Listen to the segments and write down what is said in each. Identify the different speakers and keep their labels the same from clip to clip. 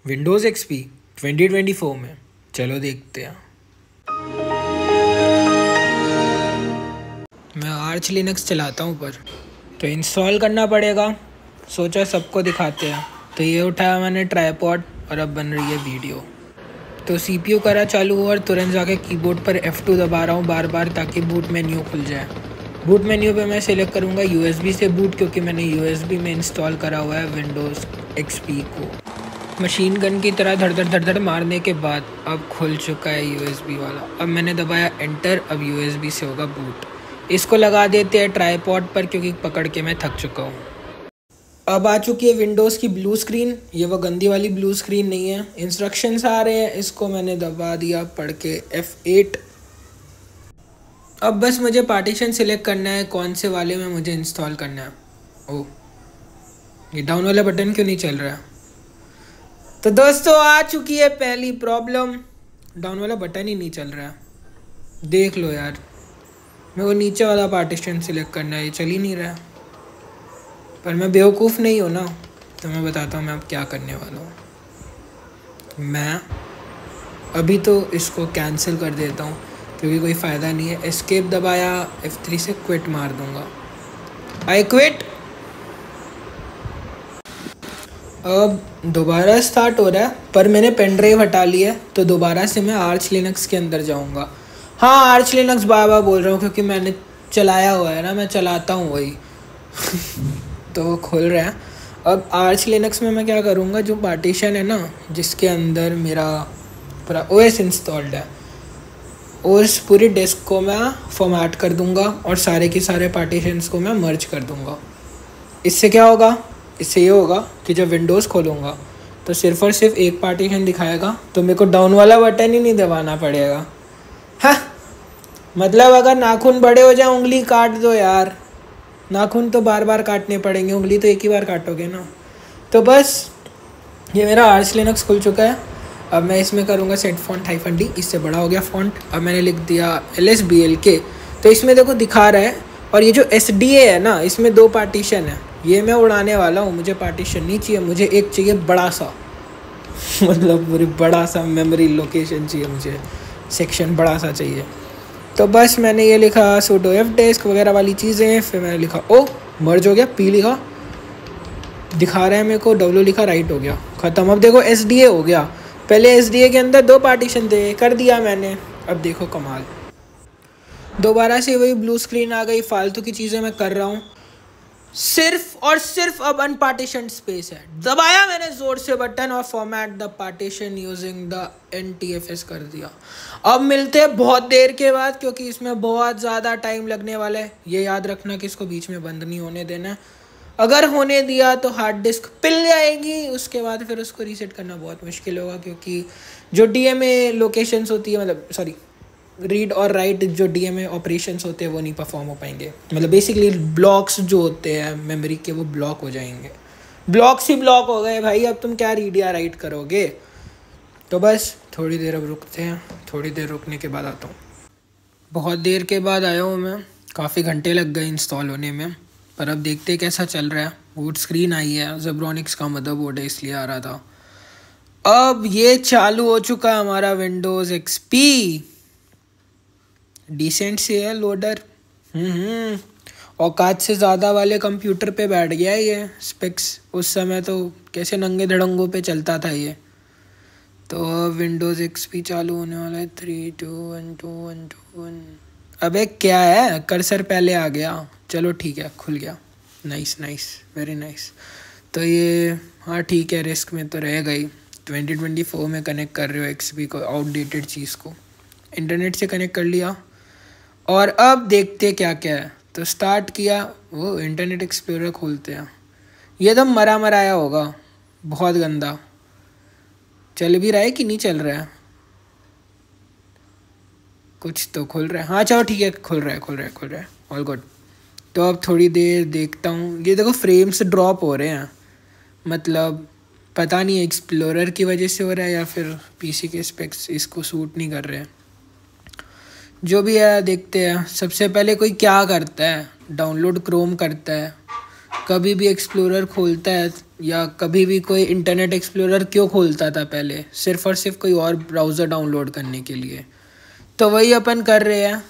Speaker 1: Windows XP 2024 में। चलो देखते हैं। मैं आर्च लिनक्स चलाता हूँ पर तो इंस्टॉल करना पड़ेगा। सोचा सबको दिखाते हैं, तो ये उठाया मैंने ट्राइपॉड और अब बन रही है वीडियो। तो CPU करा चालू और तुरंत जाके कीबोर्ड पर F2 दबा रहा हूँ बार बार ताकि बूट मेन्यू खुल जाए। बूट मेन्यू पे मैं सिलेक्ट करूँगा USB से बूट, क्योंकि मैंने USB में इंस्टॉल करा हुआ है विंडोज़ XP को। मशीन गन की तरह धड़ धड़ धड़ मारने के बाद अब खुल चुका है USB वाला। अब मैंने दबाया एंटर, अब USB से होगा बूट। इसको लगा देते हैं ट्राइपॉड पर क्योंकि पकड़ के मैं थक चुका हूँ। अब आ चुकी है विंडोज़ की ब्लू स्क्रीन। ये वो गंदी वाली ब्लू स्क्रीन नहीं है, इंस्ट्रक्शंस आ रहे हैं। इसको मैंने दबा दिया पढ़ के F8। अब बस मुझे पार्टीशन सिलेक्ट करना है कौन से वाले में मुझे इंस्टॉल करना है। ओह, ये डाउन वाला बटन क्यों नहीं चल रहा है? तो दोस्तों आ चुकी है पहली प्रॉब्लम, डाउन वाला बटन ही नहीं चल रहा है। देख लो यार, मेरे को नीचे वाला पार्टीशन सिलेक्ट करना है, ये चल ही नहीं रहा है। पर मैं बेवकूफ़ नहीं हूँ ना, तो मैं बताता हूँ मैं अब क्या करने वाला हूँ। मैं अभी तो इसको कैंसिल कर देता हूँ क्योंकि कोई फ़ायदा नहीं है। एस्केप दबाया, F3 से क्विट मार दूँगा। I quit. अब दोबारा स्टार्ट हो रहा है, पर मैंने पेन ड्राइव हटा ली है, तो दोबारा से मैं आर्च लिनक्स के अंदर जाऊंगा। हाँ, आर्च लिनक्स बार बार बोल रहा हूँ क्योंकि मैंने चलाया हुआ है ना, मैं चलाता हूँ वही। तो वो खुल रहा है। अब आर्च लिनक्स में मैं क्या करूँगा, जो पार्टीशन है ना जिसके अंदर मेरा पूरा OS इंस्टॉल्ड है, उस पूरी डिस्क को मैं फॉर्मेट कर दूँगा और सारे के सारे पार्टीशंस को मैं मर्ज कर दूँगा। इससे क्या होगा, इससे ये होगा कि जब विंडोज़ खोलूँगा तो सिर्फ और सिर्फ एक पार्टीशन दिखाएगा, तो मेरे को डाउन वाला बटन ही नहीं दबाना पड़ेगा। हाँ, मतलब अगर नाखून बड़े हो जाए उंगली काट दो यार। नाखून तो बार बार काटने पड़ेंगे, उंगली तो एक ही बार काटोगे ना। तो बस ये मेरा आर्च लिनक्स खुल चुका है। अब मैं इसमें करूँगा सेट फॉन्ट -D, इससे बड़ा हो गया फॉन्ट। अब मैंने लिख दिया LSBLK, तो इसमें देखो दिखा रहा है। और ये जो SDA है ना, इसमें 2 पार्टीशन है, ये मैं उड़ाने वाला हूँ। मुझे पार्टीशन नहीं चाहिए, मुझे एक चाहिए बड़ा सा मतलब पूरी बड़ा सा मेमोरी लोकेशन चाहिए, मुझे सेक्शन बड़ा सा चाहिए। तो बस मैंने ये लिखा sudo fdisk वगैरह वाली चीज़ें, फिर मैंने लिखा ओ मर्ज हो गया, P लिखा, दिखा रहा है मेरे को, W लिखा, राइट हो गया, ख़त्म। अब देखो SDA हो गया। पहले SDA के अंदर 2 पार्टीशन थे, कर दिया मैंने। अब देखो कमाल, दोबारा से वही ब्लू स्क्रीन आ गई। फालतू की चीज़ें मैं कर रहा हूँ, सिर्फ और सिर्फ अब अनपार्टीशन स्पेस है। दबाया मैंने ज़ोर से बटन और format the partition using the NTFS कर दिया। अब मिलते हैं बहुत देर के बाद, क्योंकि इसमें बहुत ज़्यादा टाइम लगने वाला है। ये याद रखना कि इसको बीच में बंद नहीं होने देना। अगर होने दिया तो हार्ड डिस्क पिल जाएगी, उसके बाद फिर उसको रीसेट करना बहुत मुश्किल होगा, क्योंकि जो DMA लोकेशंस होती है, मतलब सॉरी रीड और राइट जो DMA ऑपरेशंस होते हैं वो नहीं परफॉर्म हो पाएंगे। मतलब बेसिकली ब्लॉक्स जो होते हैं मेमोरी के वो ब्लॉक हो जाएंगे। ब्लॉक्स ही ब्लॉक हो गए भाई, अब तुम क्या रीड या राइट करोगे। तो बस थोड़ी देर अब रुकते हैं, थोड़ी देर रुकने के बाद आता हूँ। बहुत देर के बाद आया हूँ मैं, काफ़ी घंटे लग गए इंस्टॉल होने में, पर अब देखते कैसा चल रहा है। बूट स्क्रीन आई है, जेब्रॉनिक्स का मदरबोर्ड है इसलिए आ रहा था। अब ये चालू हो चुका है हमारा विंडोज़ XP। डिसेंट से है लोडर। औकात से ज़्यादा वाले कंप्यूटर पे बैठ गया है ये स्पेक्स। उस समय तो कैसे नंगे धड़ंगों पे चलता था ये। तो विंडोज़ XP चालू होने वाला है। 3 2 1 2 1 2 1। अबे क्या है, कर्सर पहले आ गया। चलो ठीक है, खुल गया। Nice nice, very nice. तो ये हाँ ठीक है, रिस्क में तो रह गई। 2024 में कनेक्ट कर रहे हो XP को, आउटडेटेड चीज़ को। इंटरनेट से कनेक्ट कर लिया और अब देखते क्या क्या है। तो स्टार्ट किया, वो इंटरनेट एक्सप्लोरर खोलते हैं। ये तो मरा मराया होगा, बहुत गंदा। चल भी रहा है कि नहीं चल रहा है, कुछ तो खुल रहा है। हाँ चलो ठीक है, खुल रहा है, ऑल गुड। तो अब थोड़ी देर देखता हूँ। ये देखो फ्रेम्स ड्रॉप हो रहे हैं, मतलब पता नहीं एक्सप्लोरर की वजह से हो रहा है या फिर PC के स्पेक्स इसको सूट नहीं कर रहे हैं। जो भी है देखते हैं। सबसे पहले कोई क्या करता है, डाउनलोड क्रोम करता है, कभी भी एक्सप्लोरर खोलता है या कभी भी कोई इंटरनेट एक्सप्लोरर क्यों खोलता था पहले, सिर्फ और सिर्फ कोई और ब्राउज़र डाउनलोड करने के लिए। तो वही अपन कर रहे हैं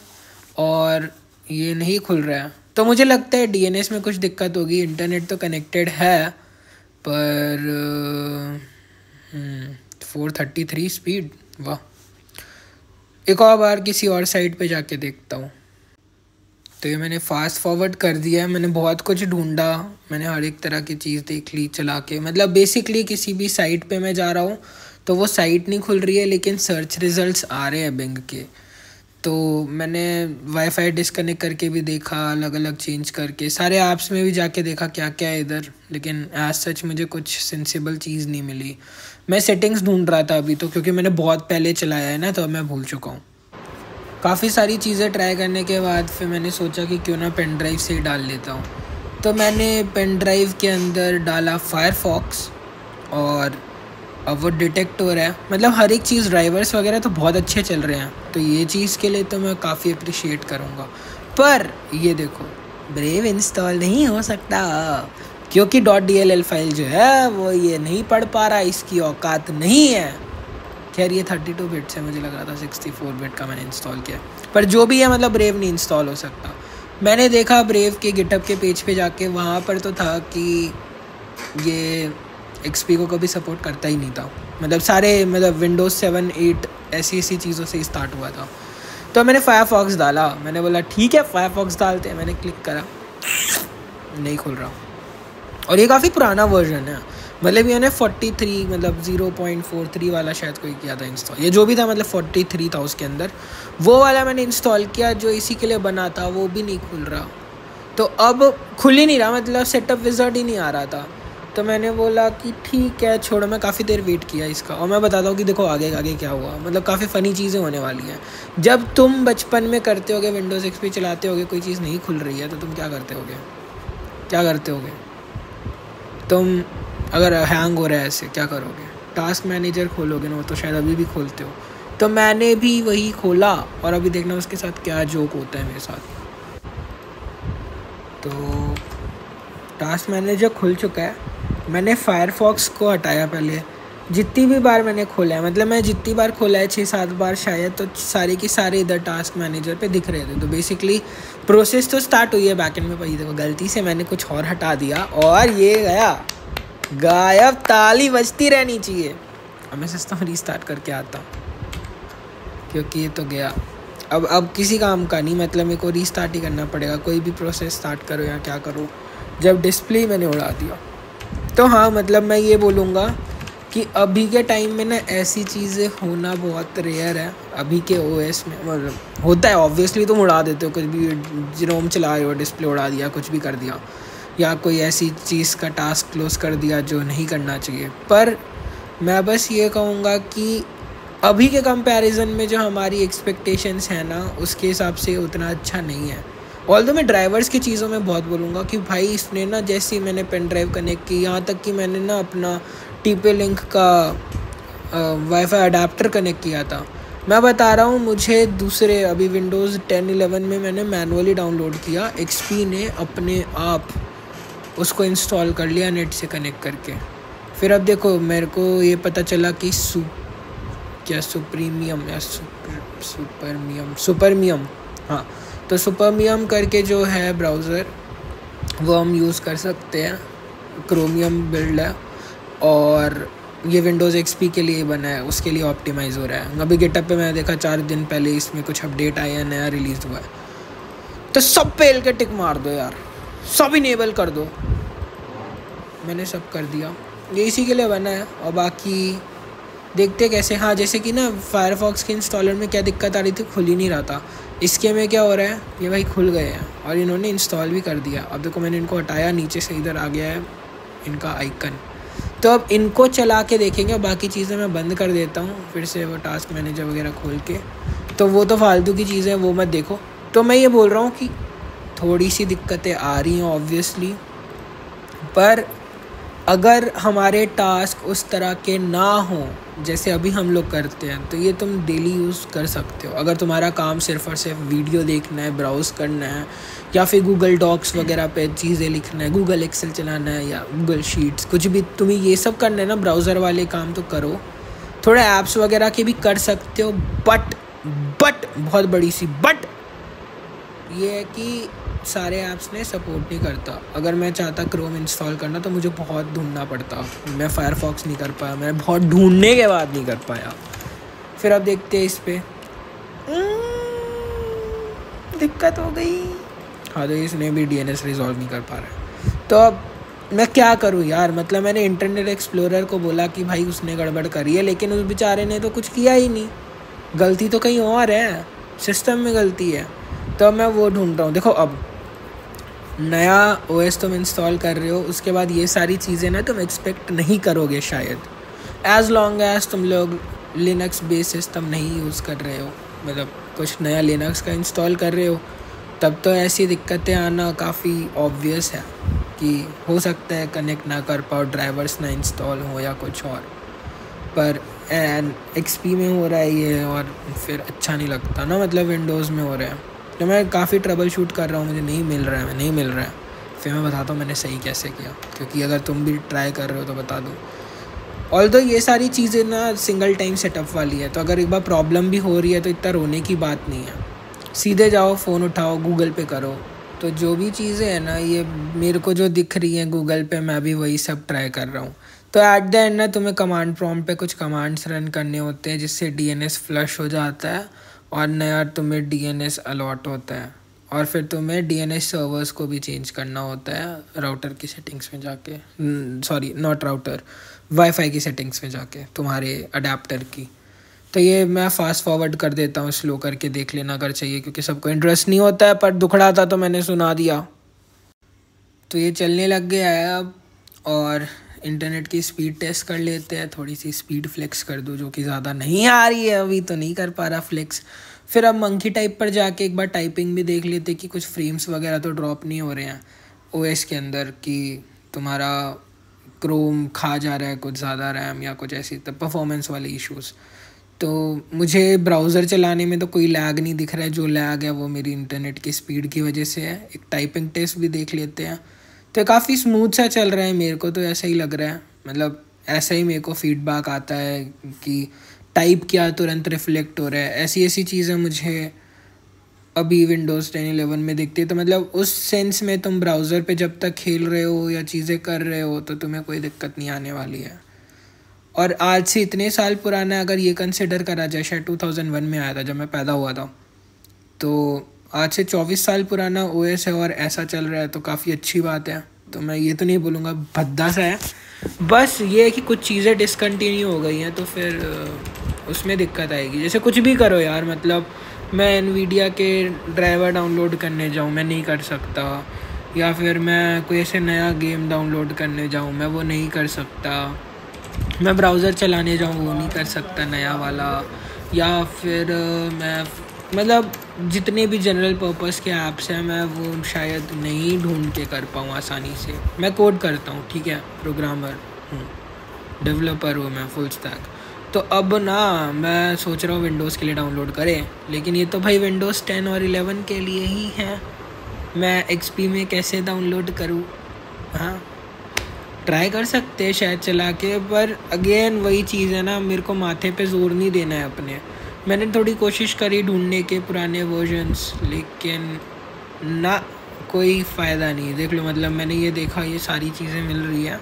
Speaker 1: और ये नहीं खुल रहा है। तो मुझे लगता है डीएनएस में कुछ दिक्कत होगी। इंटरनेट तो कनेक्टेड है पर 433 स्पीड, वाह। एक और बार किसी और साइट पे जाके देखता हूँ। तो ये मैंने फास्ट फॉरवर्ड कर दिया है। मैंने बहुत कुछ ढूंढा, मैंने हर एक तरह की चीज़ देख ली चला के। मतलब बेसिकली किसी भी साइट पे मैं जा रहा हूँ तो वो साइट नहीं खुल रही है लेकिन सर्च रिजल्ट्स आ रहे हैं बिंग के। तो मैंने वाईफाई डिस्कनेक्ट करके भी देखा, अलग अलग चेंज करके, सारे ऐप्स में भी जाके देखा क्या क्या है इधर, लेकिन एज सच मुझे कुछ सेंसिबल चीज़ नहीं मिली। मैं सेटिंग्स ढूंढ रहा था अभी तो, क्योंकि मैंने बहुत पहले चलाया है ना, तो मैं भूल चुका हूँ। काफ़ी सारी चीज़ें ट्राई करने के बाद फिर मैंने सोचा कि क्यों ना पेन ड्राइव से ही डाल लेता हूँ। तो मैंने पेन ड्राइव के अंदर डाला फायरफॉक्स और अब वो डिटेक्ट हो रहा है। मतलब हर एक चीज़, ड्राइवर्स वगैरह तो बहुत अच्छे चल रहे हैं, तो ये चीज़ के लिए तो मैं काफ़ी अप्रिशिएट करूँगा। पर ये देखो, ब्रेव इंस्टॉल नहीं हो सकता क्योंकि .dll फाइल जो है वो ये नहीं पढ़ पा रहा, इसकी औकात नहीं है। खैर ये 32 बिट से, मुझे लग रहा था 64 बिट का मैंने इंस्टॉल किया, पर जो भी है मतलब ब्रेव नहीं इंस्टॉल हो सकता। मैंने देखा ब्रेव के गिटहब के पेज पे जाके, वहाँ पर तो था कि ये XP को कभी सपोर्ट करता ही नहीं था। मतलब सारे, मतलब विंडोज़ 7, 8 ऐसी चीज़ों से स्टार्ट हुआ था। तो मैंने फायरफॉक्स डाला, मैंने बोला ठीक है फायरफॉक्स डालते हैं। मैंने क्लिक करा, नहीं खुल रहा। और ये काफ़ी पुराना वर्जन है, मतलब ये 43, मतलब 0.43 वाला शायद कोई किया था इंस्टॉल, ये जो भी था, मतलब 43 था उसके अंदर। वो वाला मैंने इंस्टॉल किया जो इसी के लिए बना था, वो भी नहीं खुल रहा। तो अब खुल ही नहीं रहा, मतलब सेटअप विज़ार्ड ही नहीं आ रहा था। तो मैंने बोला कि ठीक है छोड़ो, मैं काफ़ी देर वेट किया इसका। और मैं बताता हूँ कि देखो आगे आगे क्या हुआ, मतलब काफ़ी फ़नी चीज़ें होने वाली हैं। जब तुम बचपन में करते होगे, विंडोज़ XP चलाते होगे, कोई चीज़ नहीं खुल रही है तो तुम क्या करते होगे? तुम अगर हैंग हो रहा है ऐसे क्या करोगे? टास्क मैनेजर खोलोगे ना, वो तो शायद अभी भी खोलते हो। तो मैंने भी वही खोला और अभी देखना उसके साथ क्या जोक होता है मेरे साथ। तो टास्क मैनेजर खुल चुका है। मैंने फायरफॉक्स को हटाया पहले। जितनी भी बार मैंने खोला है, मतलब मैं जितनी बार खोला है 6-7 बार शायद, तो सारे के सारे इधर टास्क मैनेजर पे दिख रहे थे। तो बेसिकली प्रोसेस तो स्टार्ट हुई है बैकएंड में। भाई देखो गलती से मैंने कुछ और हटा दिया और ये गया गायब। ताली बजती रहनी चाहिए। अब मैं सोचता हूँ रीस्टार्ट करके आता हूँ, क्योंकि ये तो गया। अब किसी काम का नहीं, मतलब मेरे को रीस्टार्ट ही करना पड़ेगा। कोई भी प्रोसेस स्टार्ट करो या क्या करो, जब डिस्प्ले मैंने उड़ा दिया। तो हाँ, मतलब मैं ये बोलूँगा कि अभी के टाइम में ना ऐसी चीज़ें होना बहुत रेयर है। अभी के OS में मतलब होता है ऑब्वियसली, तुम उड़ा देते हो कुछ भी, रोम चला रहे हो डिस्प्ले उड़ा दिया, कुछ भी कर दिया, या कोई ऐसी चीज़ का टास्क क्लोज कर दिया जो नहीं करना चाहिए। पर मैं बस ये कहूँगा कि अभी के कंपैरिजन में जो हमारी एक्सपेक्टेशंस हैं ना, उसके हिसाब से उतना अच्छा नहीं है। ऑल्दो मैं ड्राइवर्स की चीज़ों में बहुत बोलूँगा कि भाई इसने ना, जैसे ही मैंने पेन ड्राइव कनेक्ट की, यहाँ तक कि मैंने ना अपना TP-Link का वाईफाई अडाप्टर कनेक्ट किया था। मैं बता रहा हूँ, मुझे दूसरे अभी विंडोज़ 10-11 में मैंने मैनुअली डाउनलोड किया, XP ने अपने आप उसको इंस्टॉल कर लिया नेट से कनेक्ट करके। फिर अब देखो मेरे को ये पता चला कि सुपरमियम, हाँ, तो सुपरमियम करके जो है ब्राउज़र, वो हम यूज़ कर सकते हैं। क्रोमियम बिल्ड है और ये विंडोज़ XP के लिए बना है, उसके लिए ऑप्टिमाइज़ हो रहा है। अभी गिटहब पे मैंने देखा 4 दिन पहले इसमें कुछ अपडेट आया है, नया रिलीज़ हुआ है। तो सब पे के टिक मार दो यार, सब इनेबल कर दो। मैंने सब कर दिया, ये इसी के लिए बना है। और बाकी देखते कैसे। हाँ, जैसे कि ना फायरफॉक्स के इंस्टॉलर में क्या दिक्कत आ रही थी, खुल ही नहीं रहा था। इसके में क्या हो रहा है, ये भाई खुल गए हैं और इन्होंने इंस्टॉल भी कर दिया। अब देखो मैंने इनको हटाया, नीचे से इधर आ गया है इनका आइकन। तो अब इनको चला के देखेंगे, बाकी चीज़ें मैं बंद कर देता हूँ फिर से, वो टास्क मैनेजर वगैरह खोल के। तो वो तो फालतू की चीज़ें, वो मत देखो। तो मैं ये बोल रहा हूँ कि थोड़ी सी दिक्कतें आ रही हैं ऑब्वियसली, पर अगर हमारे टास्क उस तरह के ना हों जैसे अभी हम लोग करते हैं तो ये तुम डेली यूज़ कर सकते हो। अगर तुम्हारा काम सिर्फ और सिर्फ वीडियो देखना है, ब्राउज़ करना है, या फिर गूगल डॉक्स वगैरह पे चीज़ें लिखना है, गूगल एक्सेल चलाना है या गूगल शीट्स, कुछ भी तुम्हें ये सब करना है ना, ब्राउज़र वाले काम तो करो। थोड़े ऐप्स वगैरह के भी कर सकते हो, बट बहुत बड़ी सी बट ये है कि सारे ऐप्स ने सपोर्ट नहीं करता। अगर मैं चाहता क्रोम इंस्टॉल करना तो मुझे बहुत ढूंढना पड़ता, मैं फायरफॉक्स नहीं कर पाया, मैं बहुत ढूंढने के बाद नहीं कर पाया। फिर अब देखते हैं इस पे दिक्कत हो गई। हाँ, तो इसने भी DNS रिजॉल्व नहीं कर पा रहा है। तो अब मैं क्या करूँ यार, मतलब मैंने इंटरनेट एक्सप्लोरर को बोला कि भाई उसने गड़बड़ करी है, लेकिन उस बेचारे ने तो कुछ किया ही नहीं। गलती तो कहीं और है, सिस्टम में गलती है। तो अब मैं वो ढूंढ रहा हूँ। देखो, अब नया OS तुम इंस्टॉल कर रहे हो, उसके बाद ये सारी चीज़ें ना तुम एक्सपेक्ट नहीं करोगे शायद, एज़ लॉन्ग एज तुम लोग लिनक्स बेस सिस्टम नहीं यूज़ कर रहे हो, मतलब कुछ नया लिनक्स का इंस्टॉल कर रहे हो, तब तो ऐसी दिक्कतें आना काफ़ी ऑब्वियस है कि हो सकता है कनेक्ट ना कर पाओ, ड्राइवर्स ना इंस्टॉल हो या कुछ और। पर XP में हो रहा है ये, और फिर अच्छा नहीं लगता ना, मतलब विंडोज़ में हो रहा है। तो मैं काफ़ी ट्रबल शूट कर रहा हूँ, मुझे नहीं मिल रहा है। फिर मैं बताता हूँ मैंने सही कैसे किया, क्योंकि अगर तुम भी ट्राई कर रहे हो तो बता दो। ऑल्दो ये सारी चीज़ें ना सिंगल टाइम सेटअप वाली है, तो अगर एक बार प्रॉब्लम भी हो रही है तो इतना रोने की बात नहीं है। सीधे जाओ, फ़ोन उठाओ, गूगल पे करो। तो जो भी चीज़ें हैं ना, ये मेरे को जो दिख रही हैं गूगल पे, मैं भी वही सब ट्राई कर रहा हूँ। तो एट द एंड ना तुम्हें कमांड प्रॉम्प्ट पे कुछ कमांड्स रन करने होते हैं, जिससे DNS फ्लश हो जाता है और नया तुम्हें DNS अलॉट होता है। और फिर तुम्हें DNS सर्वर्स को भी चेंज करना होता है राउटर की सेटिंग्स में जाके, सॉरी नॉट राउटर, वाईफाई की सेटिंग्स में जाके, तुम्हारे अडेप्टर की। तो ये मैं फास्ट फॉरवर्ड कर देता हूँ, स्लो करके देख लेना अगर चाहिए, क्योंकि सबको इंटरेस्ट नहीं होता है, पर दुखड़ा था तो मैंने सुना दिया। तो ये चलने लग गया है अब, और इंटरनेट की स्पीड टेस्ट कर लेते हैं। थोड़ी सी स्पीड फ्लेक्स कर दो, जो कि ज़्यादा नहीं आ रही है अभी, तो नहीं कर पा रहा फ्लेक्स। फिर अब मंकी टाइप पर जाके एक बार टाइपिंग भी देख लेते कि कुछ फ्रेम्स वगैरह तो ड्रॉप नहीं हो रहे हैं OS के अंदर, कि तुम्हारा क्रोम खा जा रहा है कुछ ज़्यादा रैम या कुछ ऐसी परफॉर्मेंस वाले इश्यूज़। तो मुझे ब्राउज़र चलाने में तो कोई लैग नहीं दिख रहा है, जो लैग है वो मेरी इंटरनेट की स्पीड की वजह से है। एक टाइपिंग टेस्ट भी देख लेते हैं। तो काफ़ी स्मूथ सा चल रहा है, मेरे को तो ऐसा ही लग रहा है, मतलब ऐसा ही मेरे को फीडबैक आता है कि टाइप किया तुरंत रिफ्लेक्ट हो रहा है। ऐसी चीज़ें मुझे अभी विंडोज़ 10-11 में दिखती है। तो मतलब उस सेंस में तुम ब्राउज़र पे जब तक खेल रहे हो या चीज़ें कर रहे हो तो तुम्हें कोई दिक्कत नहीं आने वाली है। और आज से इतने साल पुराना अगर ये कंसिडर करा जाए, शायद 2001 में आया था जब मैं पैदा हुआ था, तो आज से 24 साल पुराना OS है और ऐसा चल रहा है, तो काफ़ी अच्छी बात है। तो मैं ये तो नहीं बोलूँगा भद्दा सा है, बस ये है कि कुछ चीज़ें डिसकंटिन्यू हो गई हैं तो फिर उसमें दिक्कत आएगी। जैसे कुछ भी करो यार, मतलब मैं NVIDIA के ड्राइवर डाउनलोड करने जाऊँ, मैं नहीं कर सकता, या फिर मैं कोई ऐसे नया गेम डाउनलोड करने जाऊँ, मैं वो नहीं कर सकता, मैं ब्राउज़र चलाने जाऊँ वो नहीं कर सकता नया वाला, या फिर मैं मतलब जितने भी जनरल पर्पस के ऐप्स हैं मैं वो शायद नहीं ढूंढ के कर पाऊँ आसानी से। मैं कोड करता हूँ, ठीक है, प्रोग्रामर हूँ, डेवलपर हूँ मैं, फुल स्टैक। तो अब ना मैं सोच रहा हूँ विंडोज़ के लिए डाउनलोड करें, लेकिन ये तो भाई विंडोज़ 10 और 11 के लिए ही है। मैं XP में कैसे डाउनलोड करूँ? हाँ, ट्राई कर सकते हैं शायद चला के, पर अगेन वही चीज़ है ना, मेरे को माथे पे जोर नहीं देना है अपने। मैंने थोड़ी कोशिश करी ढूंढने के पुराने वर्जन्स, लेकिन ना कोई फ़ायदा नहीं। देख लो, मतलब मैंने ये देखा ये सारी चीज़ें मिल रही हैं,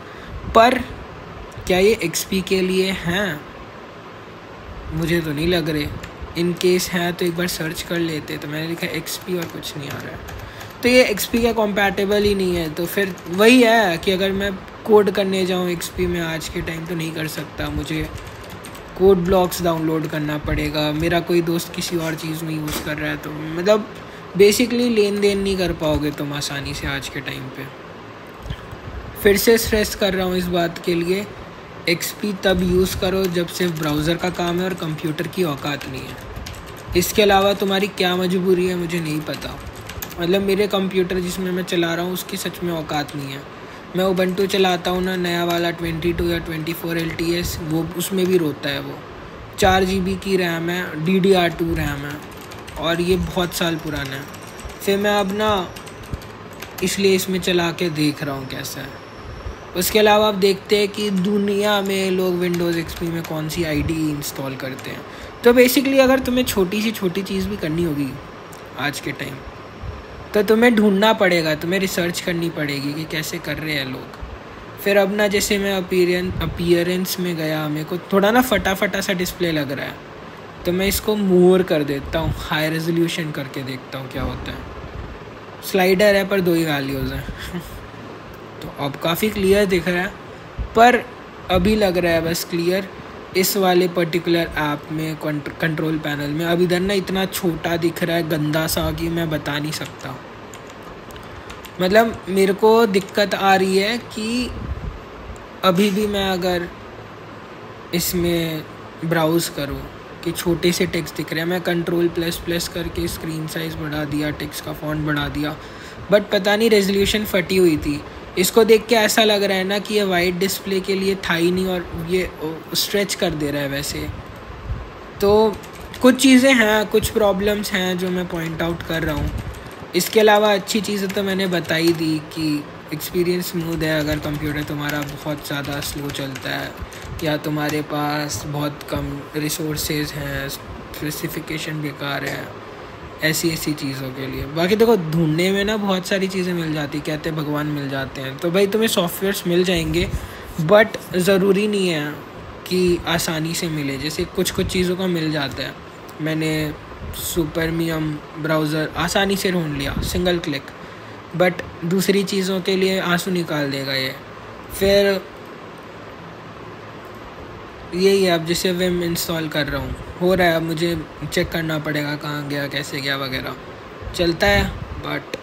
Speaker 1: पर क्या ये XP के लिए हैं? मुझे तो नहीं लग रहे। इन केस है तो एक बार सर्च कर लेते। तो मैंने लिखा XP और कुछ नहीं आ रहा है, तो ये XP का कॉम्पैटिबल ही नहीं है। तो फिर वही है कि अगर मैं कोड करने जाऊँ XP में आज के टाइम तो नहीं कर सकता, मुझे कोड ब्लॉक्स डाउनलोड करना पड़ेगा। मेरा कोई दोस्त किसी और चीज़ में यूज़ कर रहा है, तो मतलब बेसिकली लेन देन नहीं कर पाओगे तुम आसानी से आज के टाइम पे। फिर से स्ट्रेस कर रहा हूँ इस बात के लिए, XP तब यूज़ करो जब सिर्फ ब्राउज़र का काम है और कंप्यूटर की औकात नहीं है। इसके अलावा तुम्हारी क्या मजबूरी है मुझे नहीं पता। मतलब मेरे कंप्यूटर जिसमें मैं चला रहा हूँ उसकी सच में औकात नहीं है। मैं उबंटू चलाता हूँ ना, नया वाला 22 या 24 LTS, वो उसमें भी रोता है। वो 4 GB की रैम है, DDR2 रैम है, और ये बहुत साल पुराना है। फिर मैं अब ना इसलिए इसमें चला के देख रहा हूँ कैसा है। उसके अलावा आप देखते हैं कि दुनिया में लोग विंडोज़ XP में कौन सी IDE इंस्टॉल करते हैं। तो बेसिकली अगर तुम्हें छोटी सी छोटी चीज़ भी करनी होगी आज के टाइम, तो तुम्हें ढूंढना पड़ेगा, तुम्हें रिसर्च करनी पड़ेगी कि कैसे कर रहे हैं लोग। फिर अब ना जैसे मैं अपीयरेंस में गया, मेरे को थोड़ा ना फटा सा डिस्प्ले लग रहा है, तो मैं इसको मोर कर देता हूँ, हाई रेजोल्यूशन करके देखता हूँ क्या होता है। स्लाइडर है पर 2 ही वैल्यूज़ हैं तो अब काफ़ी क्लियर दिख रहा है, पर अभी लग रहा है बस क्लियर इस वाले पर्टिकुलर ऐप में, कंट्रोल पैनल में। अब इधर ना इतना छोटा दिख रहा है, गंदा सा, कि मैं बता नहीं सकता। मतलब मेरे को दिक्कत आ रही है कि अभी भी मैं अगर इसमें ब्राउज़ करूँ कि छोटे से टेक्स्ट दिख रहे हैं, मैं Ctrl++ करके स्क्रीन साइज़ बढ़ा दिया, टेक्स्ट का फॉन्ट बढ़ा दिया, बट पता नहीं रेजोल्यूशन फटी हुई थी। इसको देख के ऐसा लग रहा है ना कि ये वाइट डिस्प्ले के लिए था ही नहीं, और ये स्ट्रेच कर दे रहा है वैसे। तो कुछ चीज़ें हैं, कुछ प्रॉब्लम्स हैं जो मैं पॉइंट आउट कर रहा हूँ। इसके अलावा अच्छी चीज़ें तो मैंने बताई दी कि एक्सपीरियंस स्मूथ है अगर कंप्यूटर तुम्हारा बहुत ज़्यादा स्लो चलता है, या तुम्हारे पास बहुत कम रिसोर्सेज हैं, स्पेसिफिकेशन बेकार है, ऐसी चीज़ों के लिए। बाकी देखो ढूंढने में ना बहुत सारी चीज़ें मिल जाती, कहते हैं भगवान मिल जाते हैं, तो भाई तुम्हें सॉफ्टवेयर्स मिल जाएंगे, बट ज़रूरी नहीं है कि आसानी से मिले। जैसे कुछ चीज़ों का मिल जाता है, मैंने सुपरमियम ब्राउज़र आसानी से ढूंढ लिया, सिंगल क्लिक, बट दूसरी चीज़ों के लिए आंसू निकाल देगा ये। फिर यही है, अब जैसे विम इंस्टॉल कर रहा हूँ, हो रहा है, अब मुझे चेक करना पड़ेगा कहाँ गया, कैसे गया वगैरह, चलता है, बट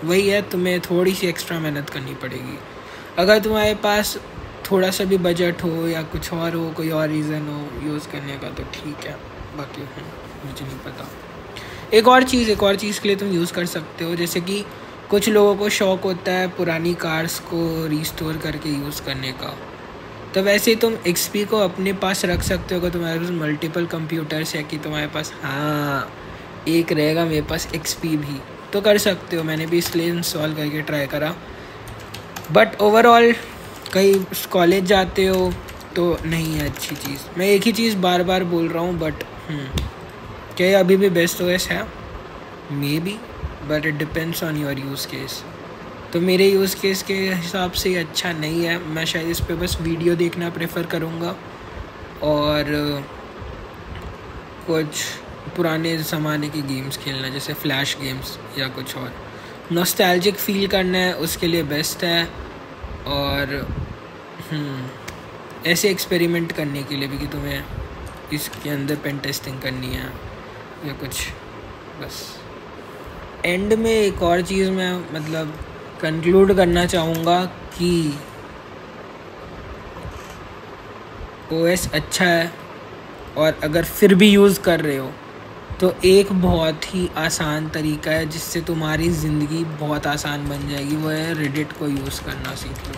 Speaker 1: वही है, तुम्हें थोड़ी सी एक्स्ट्रा मेहनत करनी पड़ेगी। अगर तुम्हारे पास थोड़ा सा भी बजट हो या कुछ और हो, कोई और रीज़न हो यूज़ करने का, तो ठीक है, बाकी मुझे नहीं पता। एक और चीज़ के लिए तुम यूज़ कर सकते हो, जैसे कि कुछ लोगों को शौक़ होता है पुरानी कार्स को रिस्टोर करके यूज़ करने का, तो वैसे तुम XP को अपने पास रख सकते हो। अगर तुम्हारे पास मल्टीपल कंप्यूटर्स है कि तुम्हारे पास एक रहेगा मेरे पास XP भी, तो कर सकते हो। मैंने भी इसलिए इंस्टॉल करके ट्राई करा, बट ओवरऑल कहीं कॉलेज जाते हो तो नहीं है अच्छी चीज़। मैं एक ही चीज़ बार बार बोल रहा हूँ, बट क्या अभी भी बेस्ट OS है? May be, but it depends on your use case. तो मेरे यूज़ केस के हिसाब से अच्छा नहीं है। मैं शायद इस पे बस वीडियो देखना प्रेफर करूँगा, और कुछ पुराने ज़माने की गेम्स खेलना, जैसे फ्लैश गेम्स या कुछ और नॉस्टैल्जिक फील करना है, उसके लिए बेस्ट है। और ऐसे एक्सपेरिमेंट करने के लिए भी कि तुम्हें इसके अंदर पेन टेस्टिंग करनी है या कुछ। बस एंड में एक और चीज़ मैं मतलब कंक्लूड करना चाहूँगा कि OS अच्छा है, और अगर फिर भी यूज़ कर रहे हो तो एक बहुत ही आसान तरीका है जिससे तुम्हारी ज़िंदगी बहुत आसान बन जाएगी, वो है रेडिट को यूज़ करना सीख लो।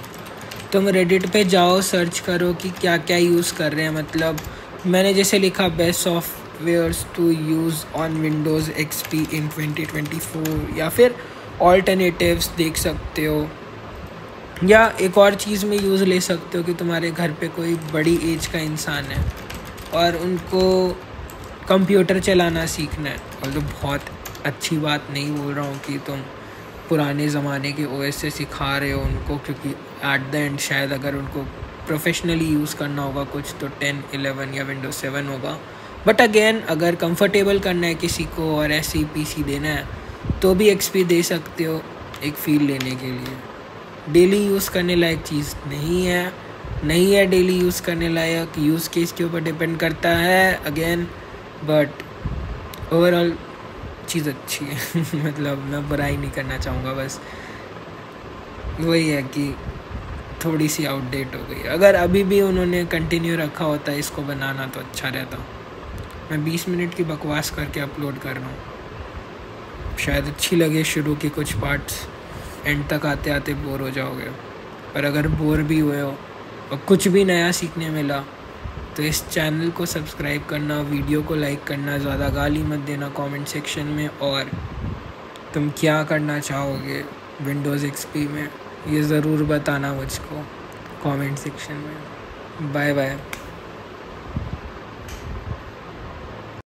Speaker 1: तुम रेडिट पे जाओ, सर्च करो कि क्या क्या यूज़ कर रहे हैं। मतलब मैंने जैसे लिखा best softwares to use on Windows XP in 2024, या फिर ऑल्टरनेटिव्स देख सकते हो, या एक और चीज़ में यूज़ ले सकते हो कि तुम्हारे घर पे कोई बड़ी एज का इंसान है और उनको कंप्यूटर चलाना सीखना है। और तो बहुत अच्छी बात नहीं बोल रहा हूँ कि तुम पुराने ज़माने के OS से सिखा रहे हो उनको, क्योंकि एट द एंड शायद अगर उनको प्रोफेशनली यूज़ करना होगा कुछ तो 10, 11 या Windows 7 होगा। बट अगेन अगर कंफर्टेबल करना है किसी को और ऐसे ही PC देना है तो भी XP दे सकते हो एक फ़ील लेने के लिए। डेली यूज़ करने लायक चीज़ नहीं है डेली यूज़ करने लायक, यूज़ केस के ऊपर डिपेंड करता है अगेन, बट ओवरऑल चीज़ अच्छी है। मतलब मैं बुराई नहीं करना चाहूँगा, बस वही है कि थोड़ी सी आउटडेट हो गई। अगर अभी भी उन्होंने कंटिन्यू रखा होता इसको बनाना तो अच्छा रहता। मैं 20 मिनट की बकवास करके अपलोड कर रहा हूँ, शायद अच्छी लगे शुरू के कुछ पार्ट्स। एंड तक आते आते बोर हो जाओगे। और अगर बोर भी हुए हो और कुछ भी नया सीखने मिला तो इस चैनल को सब्सक्राइब करना, वीडियो को लाइक करना, ज़्यादा गाली मत देना कमेंट सेक्शन में, और तुम क्या करना चाहोगे विंडोज़ XP में ये ज़रूर बताना मुझको कमेंट सेक्शन में। Bye bye.